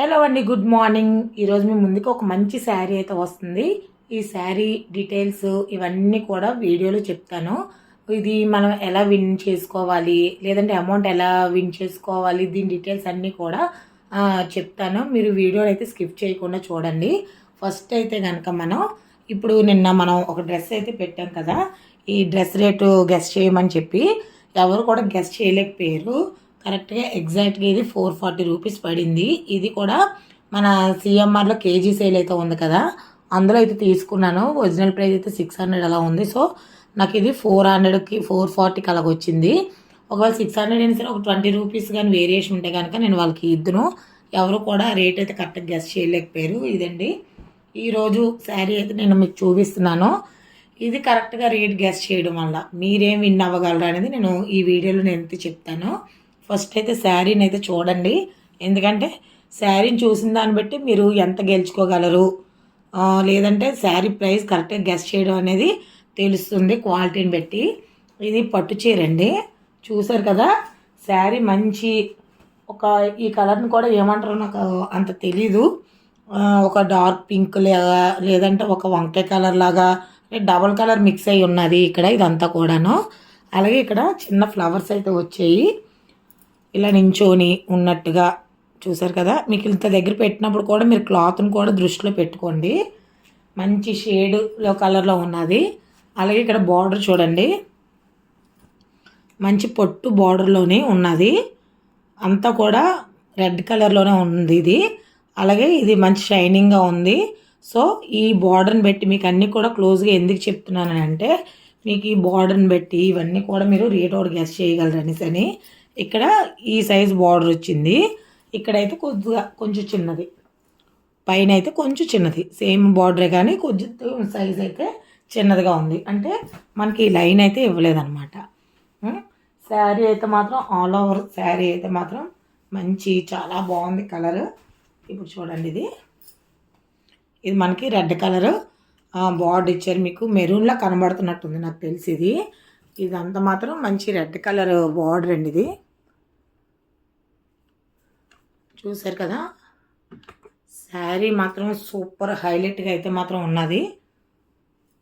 Hello అండి, good morning. ఈరోజు మీ ముందుకు ఒక మంచి శారీ అయితే వస్తుంది. ఈ శారీ డీటెయిల్స్ ఇవన్నీ కూడా వీడియోలో చెప్తాను. ఇది మనం ఎలా విన్ చేసుకోవాలి, లేదంటే అమౌంట్ ఎలా విన్ చేసుకోవాలి, దీని డీటెయిల్స్ అన్నీ కూడా చెప్తాను. మీరు వీడియోని అయితే స్కిప్ చేయకుండా చూడండి. ఫస్ట్ అయితే కనుక ఇప్పుడు మనం ఒక డ్రెస్ అయితే పెట్టాం కదా, ఈ డ్రెస్ రేటు గెస్ చేయమని చెప్పి ఎవరు కూడా గెస్ చేయలేకపోయారు. కరెక్ట్గా ఎగ్జాక్ట్గా ఇది 440 రూపీస్ పడింది. ఇది కూడా మన సిఎంఆర్లో కేజీ సేల్ అయితే ఉంది కదా, అందులో అయితే తీసుకున్నాను. ఒరిజినల్ ప్రైస్ అయితే 600 అలా ఉంది. సో నాకు ఇది 400కి 440కి అలాగ వచ్చింది. ఒకవేళ 600 అయినా సరే ఒక 20 రూపీస్ కానీ వేరియేషన్ ఉంటే కనుక నేను వాళ్ళకి ఇద్దును. ఎవరు కూడా రేట్ అయితే కరెక్ట్గా గెస్ చేయలేకపోయారు. ఇదండి ఈరోజు శారీ అయితే నేను మీకు చూపిస్తున్నాను. ఇది కరెక్ట్గా రేట్ గెస్ చేయడం వల్ల మీరేం విన్ అవ్వగలరు అనేది నేను ఈ వీడియోలో నేను చెప్తాను. ఫస్ట్ అయితే శారీని అయితే చూడండి, ఎందుకంటే శారీని చూసిన దాన్ని బట్టి మీరు ఎంత గెలుచుకోగలరు, లేదంటే శారీ ప్రైస్ కరెక్ట్గా గెస్ చేయడం అనేది తెలుస్తుంది క్వాలిటీని బట్టి. ఇది పట్టు చీర అండి, చూసారు కదా. శారీ మంచి ఈ కలర్ని కూడా ఏమంటారో నాకు అంత తెలీదు. ఒక డార్క్ పింక్ లాగా, లేదంటే ఒక వంకాయ కలర్ లాగా, డబల్ కలర్ మిక్స్ అయి ఉన్నది ఇక్కడ ఇదంతా కూడాను. అలాగే ఇక్కడ చిన్న ఫ్లవర్స్ అయితే వచ్చాయి, ఇలా నించోని ఉన్నట్టుగా చూసారు కదా. మీకు ఇంత దగ్గర పెట్టినప్పుడు కూడా మీరు క్లాత్ని కూడా దృష్టిలో పెట్టుకోండి. మంచి షేడ్లో కలర్లో ఉన్నది. అలాగే ఇక్కడ బార్డర్ చూడండి, మంచి పొట్టు బార్డర్లోనే ఉన్నది, అంతా కూడా రెడ్ కలర్లోనే ఉంది ఇది. అలాగే ఇది మంచి షైనింగ్గా ఉంది. సో ఈ బార్డర్ని బట్టి మీకు అన్నీ కూడా క్లోజ్గా ఎందుకు చెప్తున్నానంటే, మీకు ఈ బార్డర్ని బట్టి ఇవన్నీ కూడా మీరు రేట్ ఒకటి గెస్ చేయగలరు అనేసి. ఇక్కడ ఈ సైజ్ బార్డర్ వచ్చింది, ఇక్కడైతే కొంచెం చిన్నది, పైన అయితే కొంచెం చిన్నది, సేమ్ బార్డరే కానీ కొంచెం సైజ్ అయితే చిన్నదిగా ఉంది. అంటే మనకి ఈ లైన్ అయితే ఇవ్వలేదన్నమాట. శారీ అయితే మాత్రం ఆల్ ఓవర్ శారీ అయితే మాత్రం మంచి చాలా బాగుంది కలర్. ఇప్పుడు చూడండి, ఇది మనకి రెడ్ కలర్ బార్డర్ ఇచ్చారు. మీకు మెరూన్లా కనబడుతున్నట్టుంది నాకు తెలిసి. ఇదంతా మాత్రం మంచి రెడ్ కలర్ బార్డర్ అండి. ఇది చూసారు కదా. శారీ మాత్రం సూపర్ హైలైట్గా అయితే మాత్రం ఉన్నది.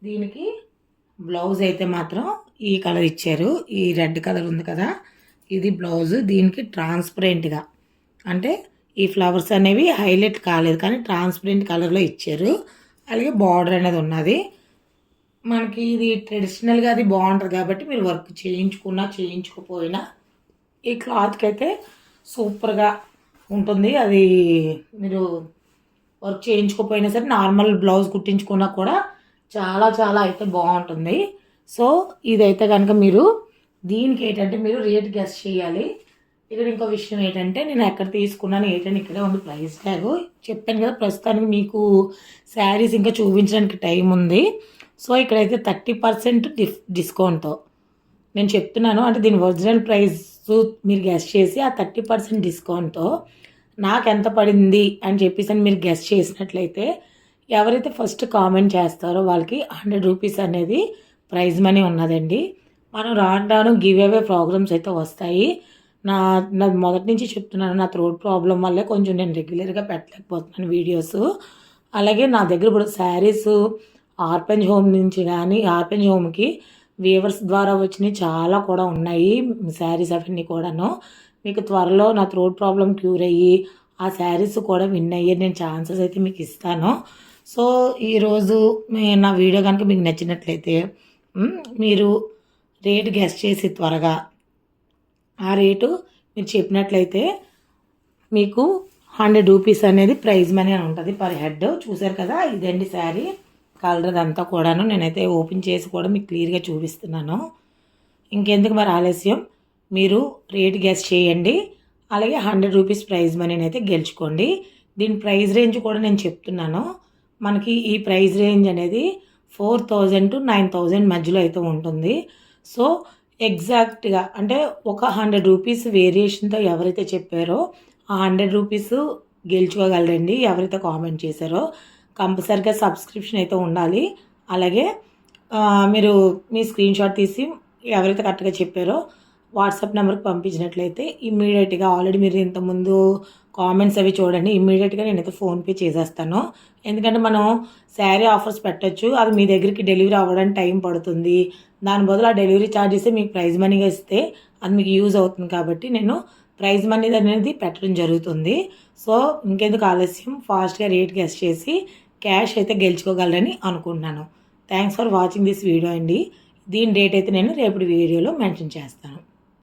దీనికి బ్లౌజ్ అయితే మాత్రం ఈ కలర్ ఇచ్చారు, ఈ రెడ్ కలర్ ఉంది కదా, ఇది బ్లౌజ్. దీనికి ట్రాన్స్పరెంట్గా, అంటే ఈ ఫ్లవర్స్ అనేవి హైలైట్ కాలేదు కానీ ట్రాన్స్పరెంట్ కలర్లో ఇచ్చారు. అలాగే బార్డర్ అనేది ఉన్నది. మనకి ఇది ట్రెడిషనల్గా అది బాగుంటుంది కాబట్టి మీరు వర్క్ చేయించుకున్నా చేయించుకోపోయినా ఈ క్లాత్కి అయితే సూపర్గా ఉంటుంది. అది మీరు వర్క్ చేయించుకోపోయినా సరే నార్మల్ బ్లౌజ్ కుట్టించుకున్నా కూడా చాలా చాలా అయితే బాగుంటుంది. సో ఇదైతే కనుక మీరు దీనికి ఏంటంటే మీరు రేట్ గెస్ చేయాలి. ఇక్కడ ఇంకో విషయం ఏంటంటే, నేను ఎక్కడ తీసుకున్నాను ఏంటంటే ఇక్కడే ఉంది ప్రైస్ ట్యాగ్. చెప్పాను కదా, ప్రస్తుతానికి మీకు శారీస్ ఇంకా చూపించడానికి టైం ఉంది. సో ఇక్కడైతే 30% డిస్కౌంట్తో నేను చెప్తున్నాను. అంటే దీని ఒరిజినల్ ప్రైస్ మీరు గెస్ చేసి ఆ 30% డిస్కౌంట్తో నాకు ఎంత పడింది అని చెప్పేసి మీరు గెస్ చేసినట్లయితే ఎవరైతే ఫస్ట్ కామెంట్ చేస్తారో వాళ్ళకి 100 రూపీస్ అనేది ప్రైజ్ మనీ ఉన్నదండి. మనం రాను గివ్ అవే ప్రోగ్రామ్స్ అయితే వస్తాయి. నా మొదటి నుంచి చెప్తున్నాను, నా థ్రోట్ ప్రాబ్లం వల్లే కొంచెం నేను రెగ్యులర్గా పెట్టలేకపోతున్నాను వీడియోస్. అలాగే నా దగ్గర ఇప్పుడు శారీస్ ఆర్పెంజ్ హోమ్ నుంచి కానీ ఆర్పెంజ్ హోమ్కి వీవర్స్ ద్వారా వచ్చినవి చాలా కూడా ఉన్నాయి శారీస్ అవన్నీ కూడాను. మీకు త్వరలో నా థ్రోట్ ప్రాబ్లం క్యూర్ అయ్యి ఆ శారీస్ కూడా విన్ అయ్యే నేను ఛాన్సెస్ అయితే మీకు ఇస్తాను. సో ఈరోజు నా వీడియో కనుక మీకు నచ్చినట్లయితే మీరు రేటు గెస్ చేసి త్వరగా ఆ రేటు మీరు చెప్పినట్లయితే మీకు 100 రూపీస్ అనేది ప్రైజ్ మనీ అని ఉంటుంది పర్ హెడ్. చూసారు కదా, ఇదండి శారీ కలర్ అంతా కూడాను. నేనైతే ఓపెన్ చేసి కూడా మీకు క్లియర్గా చూపిస్తున్నాను. ఇంకెందుకు మరి ఆలస్యం, మీరు రేట్ గెస్ చేయండి. అలాగే 100 రూపీస్ ప్రైజ్ మనీని అయితే గెలుచుకోండి. దీని ప్రైస్ రేంజ్ కూడా నేను చెప్తున్నాను. మనకి ఈ ప్రైస్ రేంజ్ అనేది 4000 to 9000 మధ్యలో అయితే ఉంటుంది. సో ఎగ్జాక్ట్గా అంటే ఒక 100 రూపీస్ వేరియేషన్తో ఎవరైతే చెప్పారో ఆ 100 రూపీస్ గెలుచుకోగలరండి. ఎవరైతే కామెంట్ చేశారో కంపల్సరిగా సబ్స్క్రిప్షన్ అయితే ఉండాలి. అలాగే మీరు మీ స్క్రీన్ షాట్ తీసి ఎవరైతే కరెక్ట్గా చెప్పారో వాట్సాప్ నెంబర్కి పంపించినట్లయితే ఇమ్మీడియట్గా, ఆల్రెడీ మీరు ఇంతకుముందు కామెంట్స్ అవి చూడండి. ఇమ్మీడియట్గా నేనైతే ఫోన్పే చేసేస్తాను. ఎందుకంటే మనం శారీ ఆఫర్స్ పెట్టచ్చు, అది మీ దగ్గరికి డెలివరీ అవ్వడానికి టైం పడుతుంది. దాని బదులు ఆ డెలివరీ ఛార్జెస్ మీకు ప్రైజ్ మనీగా ఇస్తే అది మీకు యూజ్ అవుతుంది కాబట్టి నేను ప్రైజ్ మనీ అనేది పెట్టడం జరుగుతుంది. సో ఇంకెందుకు ఆలస్యం, ఫాస్ట్గా రేట్ గెస్ చేసి క్యాష్ అయితే గెలుచుకోగలరని అనుకుంటున్నాను. Thanks for watching this video అండి. దీని రేట్ అయితే నేను రేపటి వీడియోలో మెన్షన్ చేస్తాను.